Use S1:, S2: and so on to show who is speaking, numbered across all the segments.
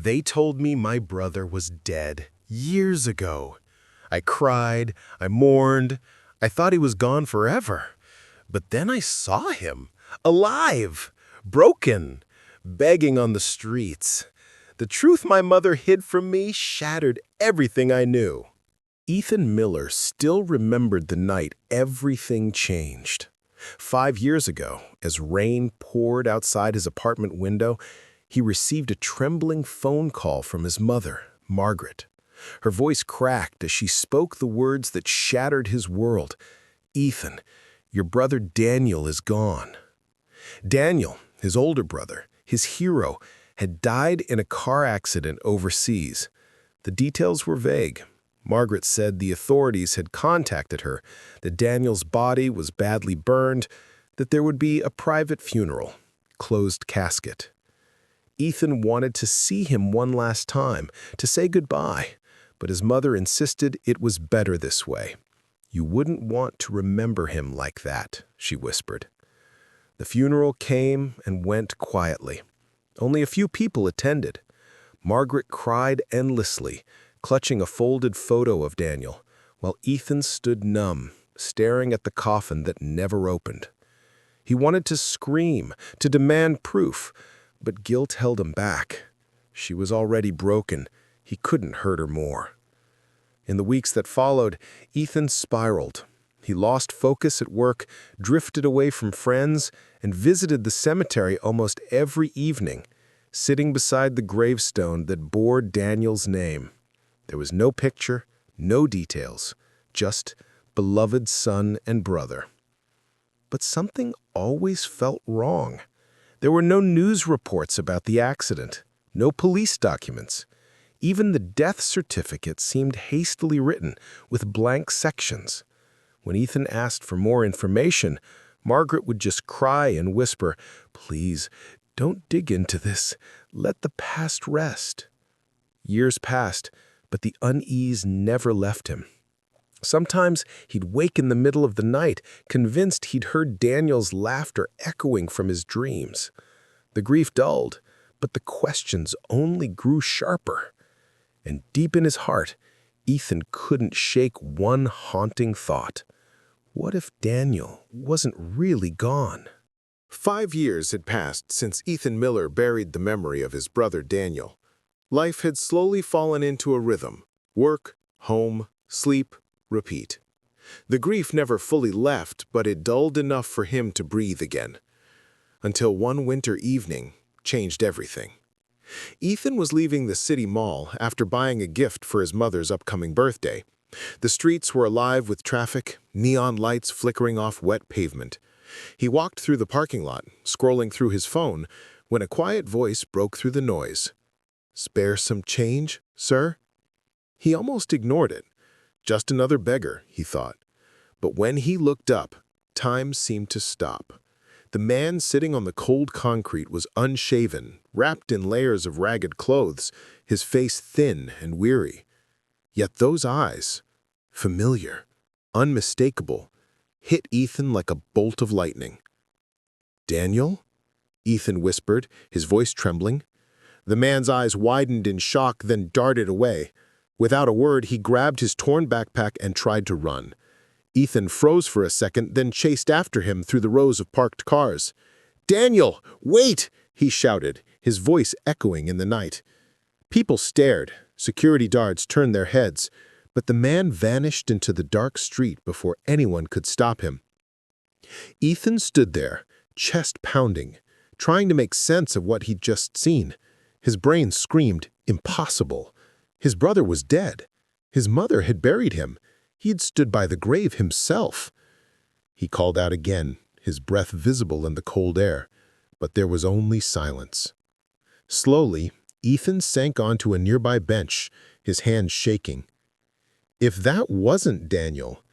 S1: They told me my brother was dead years ago. I cried, I mourned, I thought he was gone forever. But then I saw him, alive, broken, begging on the streets. The truth my mother hid from me shattered everything I knew. Ethan Miller still remembered the night everything changed. 5 years ago, as rain poured outside his apartment window, he received a trembling phone call from his mother, Margaret. Her voice cracked as she spoke the words that shattered his world. "Ethan, your brother Daniel is gone." Daniel, his older brother, his hero, had died in a car accident overseas. The details were vague. Margaret said the authorities had contacted her, that Daniel's body was badly burned, that there would be a private funeral, closed casket. Ethan wanted to see him one last time, to say goodbye, but his mother insisted it was better this way. "You wouldn't want to remember him like that," she whispered. The funeral came and went quietly. Only a few people attended. Margaret cried endlessly, clutching a folded photo of Daniel, while Ethan stood numb, staring at the coffin that never opened. He wanted to scream, to demand proof, but guilt held him back. She was already broken. He couldn't hurt her more. In the weeks that followed, Ethan spiraled. He lost focus at work, drifted away from friends, and visited the cemetery almost every evening, sitting beside the gravestone that bore Daniel's name. There was no picture, no details, just beloved son and brother. But something always felt wrong. There were no news reports about the accident, no police documents. Even the death certificate seemed hastily written, with blank sections. When Ethan asked for more information, Margaret would just cry and whisper, "Please, don't dig into this. Let the past rest." Years passed, but the unease never left him. Sometimes he'd wake in the middle of the night, convinced he'd heard Daniel's laughter echoing from his dreams. The grief dulled, but the questions only grew sharper. And deep in his heart, Ethan couldn't shake one haunting thought. What if Daniel wasn't really gone? 5 years had passed since Ethan Miller buried the memory of his brother Daniel. Life had slowly fallen into a rhythm: work, home, sleep, repeat. The grief never fully left, but it dulled enough for him to breathe again. Until one winter evening changed everything. Ethan was leaving the city mall after buying a gift for his mother's upcoming birthday. The streets were alive with traffic, neon lights flickering off wet pavement. He walked through the parking lot, scrolling through his phone, when a quiet voice broke through the noise. "Spare some change, sir?" He almost ignored it. Just another beggar, he thought. But when he looked up, time seemed to stop. The man sitting on the cold concrete was unshaven, wrapped in layers of ragged clothes, his face thin and weary. Yet those eyes, familiar, unmistakable, hit Ethan like a bolt of lightning. "Daniel?" Ethan whispered, his voice trembling. The man's eyes widened in shock, then darted away. Without a word, he grabbed his torn backpack and tried to run. Ethan froze for a second, then chased after him through the rows of parked cars. "Daniel, wait!" he shouted, his voice echoing in the night. People stared. Security guards turned their heads, but the man vanished into the dark street before anyone could stop him. Ethan stood there, chest pounding, trying to make sense of what he'd just seen. His brain screamed, impossible. His brother was dead. His mother had buried him. He'd stood by the grave himself. He called out again, his breath visible in the cold air, but there was only silence. Slowly, Ethan sank onto a nearby bench, his hands shaking. If that wasn't Daniel,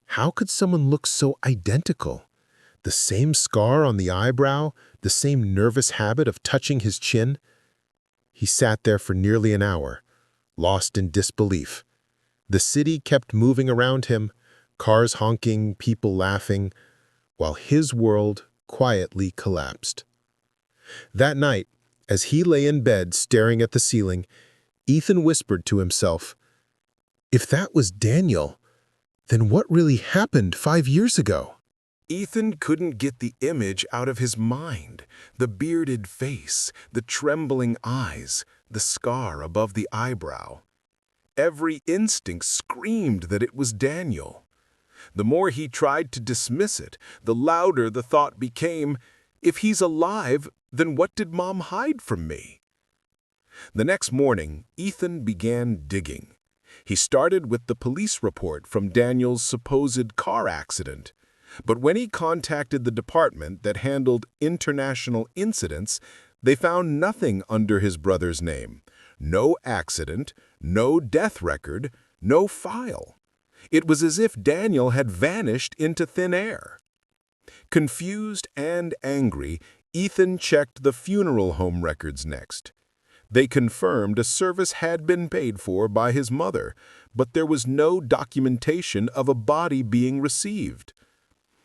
S1: how could someone look so identical? The same scar on the eyebrow, the same nervous habit of touching his chin. He sat there for nearly an hour, lost in disbelief. The city kept moving around him, cars honking, people laughing, while his world quietly collapsed. That night, As he lay in bed staring at the ceiling, Ethan whispered to himself, "If that was Daniel, then what really happened 5 years ago?" Ethan couldn't get the image out of his mind. The bearded face, the trembling eyes, the scar above the eyebrow. Every instinct screamed that it was Daniel. The more he tried to dismiss it, the louder the thought became, if he's alive, then what did Mom hide from me? The next morning, Ethan began digging. He started with the police report from Daniel's supposed car accident. But when he contacted the department that handled international incidents, they found nothing under his brother's name. No accident, no death record, no file. It was as if Daniel had vanished into thin air. Confused and angry, Ethan checked the funeral home records next. They confirmed a service had been paid for by his mother, but there was no documentation of a body being received.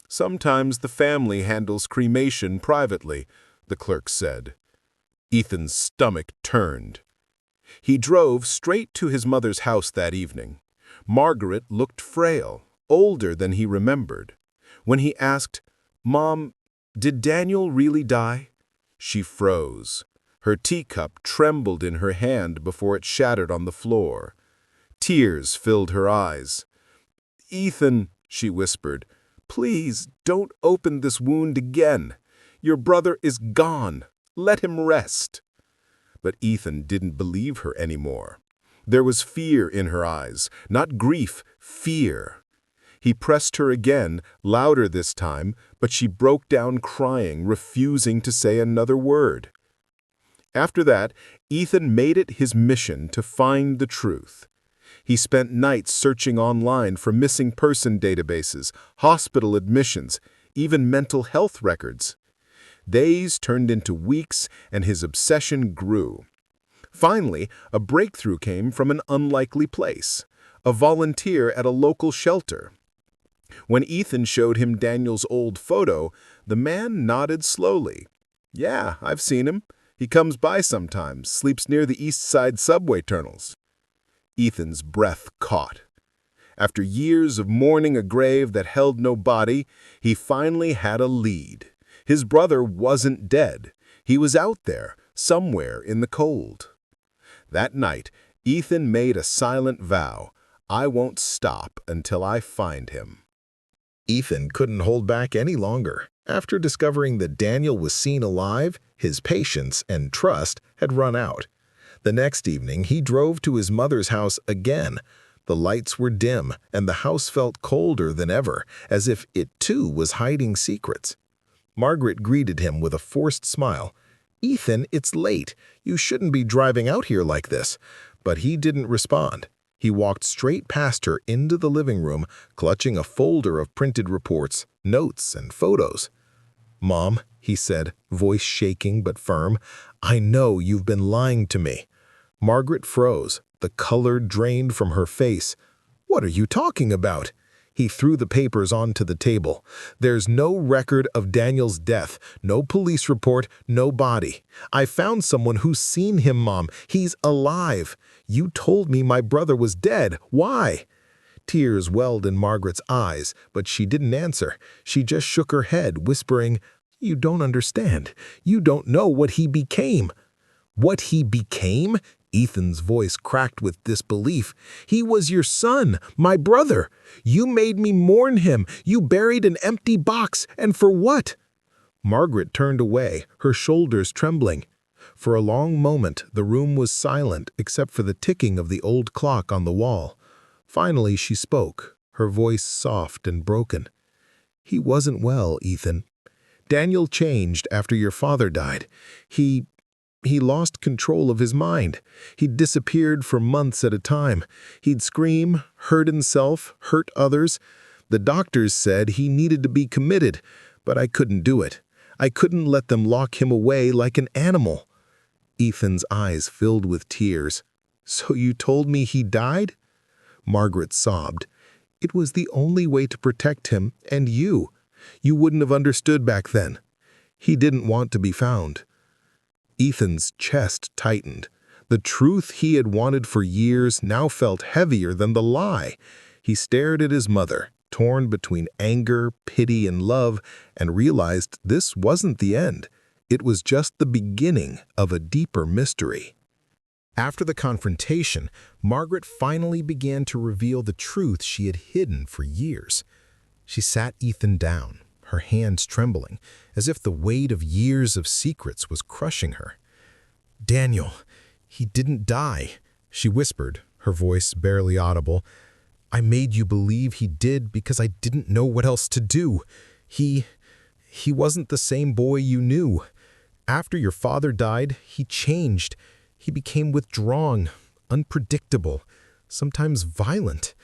S1: "Sometimes the family handles cremation privately," the clerk said. Ethan's stomach turned. He drove straight to his mother's house that evening. Margaret looked frail, older than he remembered. When he asked, "Mom, did Daniel really die?" she froze. Her teacup trembled in her hand before it shattered on the floor. Tears filled her eyes. "Ethan," she whispered, "please don't open this wound again. Your brother is gone. Let him rest." But Ethan didn't believe her anymore. There was fear in her eyes, not grief, fear. He pressed her again, louder this time, but she broke down crying, refusing to say another word. After that, Ethan made it his mission to find the truth. He spent nights searching online for missing person databases, hospital admissions, even mental health records. Days turned into weeks, and his obsession grew. Finally, a breakthrough came from an unlikely place, a volunteer at a local shelter. When Ethan showed him Daniel's old photo, the man nodded slowly. "Yeah, I've seen him. He comes by sometimes, sleeps near the East Side subway tunnels." Ethan's breath caught. After years of mourning a grave that held no body, he finally had a lead. His brother wasn't dead. He was out there, somewhere in the cold. That night, Ethan made a silent vow, "I won't stop until I find him." Ethan couldn't hold back any longer. After discovering that Daniel was seen alive, his patience and trust had run out. The next evening, he drove to his mother's house again. The lights were dim, and the house felt colder than ever, as if it too was hiding secrets. Margaret greeted him with a forced smile. "Ethan, it's late. You shouldn't be driving out here like this." But he didn't respond. He walked straight past her into the living room, clutching a folder of printed reports, notes, and photos. "Mom," he said, voice shaking but firm, "I know you've been lying to me." Margaret froze. The color drained from her face. "What are you talking about?" He threw the papers onto the table. "There's no record of Daniel's death, no police report, no body. I found someone who's seen him, Mom. He's alive. You told me my brother was dead. Why?" Tears welled in Margaret's eyes, but she didn't answer. She just shook her head, whispering, "You don't understand. You don't know what he became." "What he became?" Ethan's voice cracked with disbelief. "He was your son, my brother. You made me mourn him. You buried an empty box, and for what?" Margaret turned away, her shoulders trembling. For a long moment, the room was silent except for the ticking of the old clock on the wall. Finally, she spoke, her voice soft and broken. "He wasn't well, Ethan. Daniel changed after your father died. He lost control of his mind. He'd disappeared for months at a time. He'd scream, hurt himself, hurt others. The doctors said he needed to be committed, but I couldn't do it. I couldn't let them lock him away like an animal." Ethan's eyes filled with tears. "So you told me he died?" Margaret sobbed. "It was the only way to protect him and you. You wouldn't have understood back then. He didn't want to be found." Ethan's chest tightened. The truth he had wanted for years now felt heavier than the lie. He stared at his mother, torn between anger, pity, and love, and realized this wasn't the end. It was just the beginning of a deeper mystery. After the confrontation, Margaret finally began to reveal the truth she had hidden for years. She sat Ethan down, her hands trembling, as if the weight of years of secrets was crushing her. "Daniel, he didn't die," she whispered, her voice barely audible. "I made you believe he did because I didn't know what else to do. He wasn't the same boy you knew. After your father died, he changed. He became withdrawn, unpredictable, sometimes violent.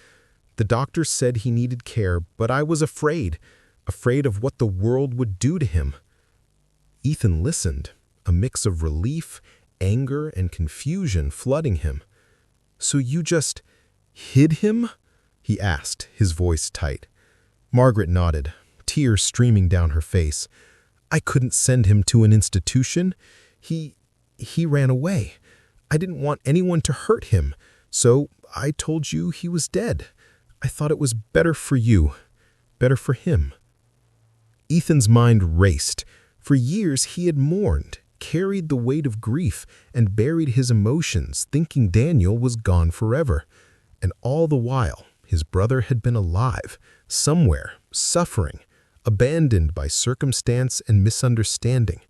S1: The doctor said he needed care, but I was afraid of what the world would do to him." Ethan listened, a mix of relief, anger, and confusion flooding him. "So you just hid him?" he asked, his voice tight. Margaret nodded, tears streaming down her face. "I couldn't send him to an institution. He ran away. I didn't want anyone to hurt him, so I told you he was dead. I thought it was better for you, better for him." Ethan's mind raced. For years he had mourned, carried the weight of grief, and buried his emotions, thinking Daniel was gone forever. And all the while, his brother had been alive, somewhere, suffering, abandoned by circumstance and misunderstanding.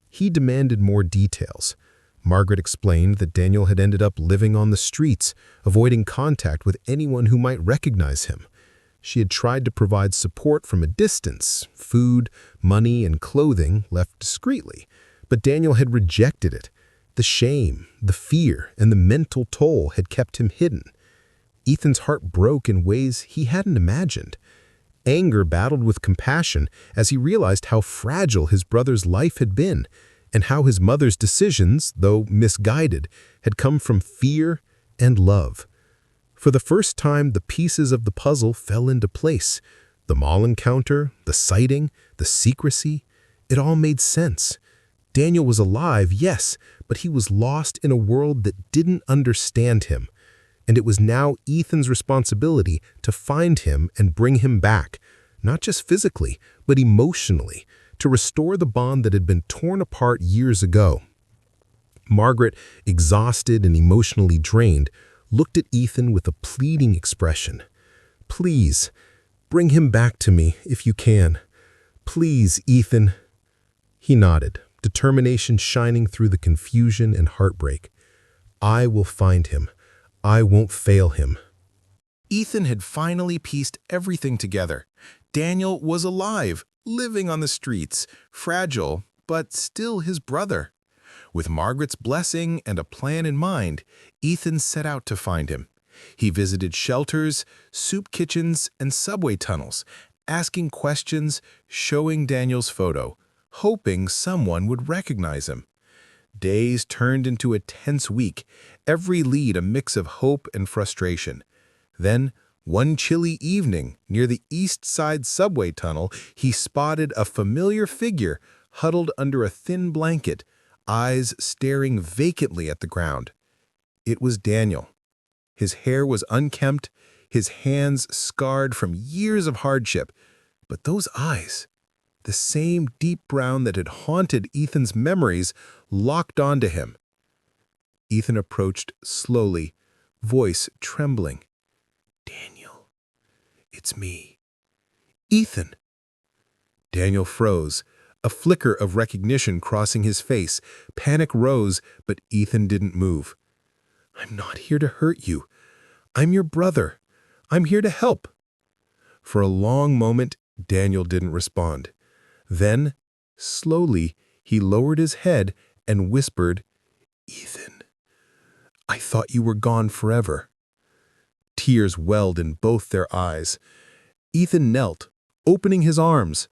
S1: He demanded more details. Margaret explained that Daniel had ended up living on the streets, avoiding contact with anyone who might recognize him. She had tried to provide support from a distance, food, money, and clothing left discreetly, but Daniel had rejected it. The shame, the fear, and the mental toll had kept him hidden. Ethan's heart broke in ways he hadn't imagined. Anger battled with compassion as he realized how fragile his brother's life had been, and how his mother's decisions, though misguided, had come from fear and love. For the first time, the pieces of the puzzle fell into place. The mall encounter, the sighting, the secrecy, it all made sense. Daniel was alive, yes, but he was lost in a world that didn't understand him. And it was now Ethan's responsibility to find him and bring him back, not just physically, but emotionally, to restore the bond that had been torn apart years ago. Margaret, exhausted and emotionally drained, looked at Ethan with a pleading expression. "Please, bring him back to me if you can. Please, Ethan." He nodded, determination shining through the confusion and heartbreak. "I will find him. I won't fail him." Ethan had finally pieced everything together. Daniel was alive, living on the streets, fragile, but still his brother. With Margaret's blessing and a plan in mind, Ethan set out to find him. He visited shelters, soup kitchens, and subway tunnels, asking questions, showing Daniel's photo, hoping someone would recognize him. Days turned into a tense week, every lead a mix of hope and frustration. Then, one chilly evening, near the East Side subway tunnel, he spotted a familiar figure huddled under a thin blanket, eyes staring vacantly at the ground. It was Daniel. His hair was unkempt, his hands scarred from years of hardship. But those eyes, the same deep brown that had haunted Ethan's memories, locked onto him. Ethan approached slowly, voice trembling. "Daniel, it's me." "Ethan." Daniel froze, a flicker of recognition crossing his face. Panic rose, but Ethan didn't move. "I'm not here to hurt you. I'm your brother. I'm here to help." For a long moment, Daniel didn't respond. Then, slowly, he lowered his head and whispered, "Ethan, I thought you were gone forever." Tears welled in both their eyes. Ethan knelt, opening his arms.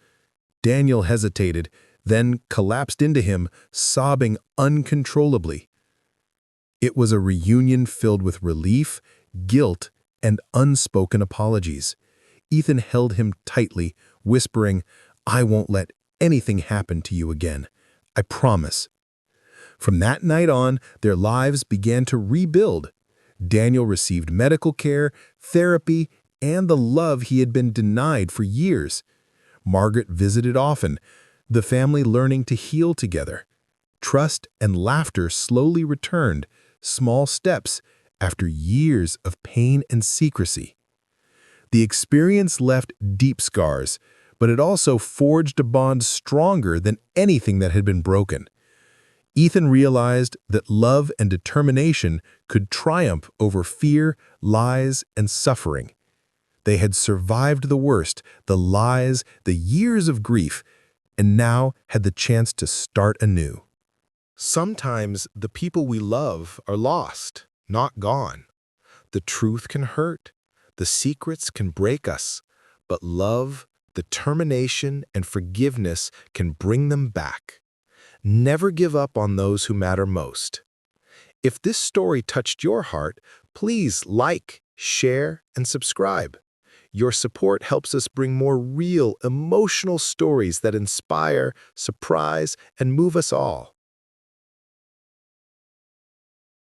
S1: Daniel hesitated, then collapsed into him, sobbing uncontrollably. It was a reunion filled with relief, guilt, and unspoken apologies. Ethan held him tightly, whispering, "I won't let anything happen to you again. I promise."
S2: From that night on, their lives began to rebuild. Daniel received medical care, therapy, and the love he had been denied for years. Margaret visited often, the family learning to heal together. Trust and laughter slowly returned, small steps, after years of pain and secrecy. The experience left deep scars, but it also forged a bond stronger than anything that had been broken. Ethan realized that love and determination could triumph over fear, lies, and suffering. They had survived the worst, the lies, the years of grief, and now had the chance to start anew.
S1: Sometimes the people we love are lost, not gone. The truth can hurt, the secrets can break us, but love, determination, and forgiveness can bring them back. Never give up on those who matter most. If this story touched your heart, please like, share, and subscribe. Your support helps us bring more real, emotional stories that inspire, surprise, and move us all.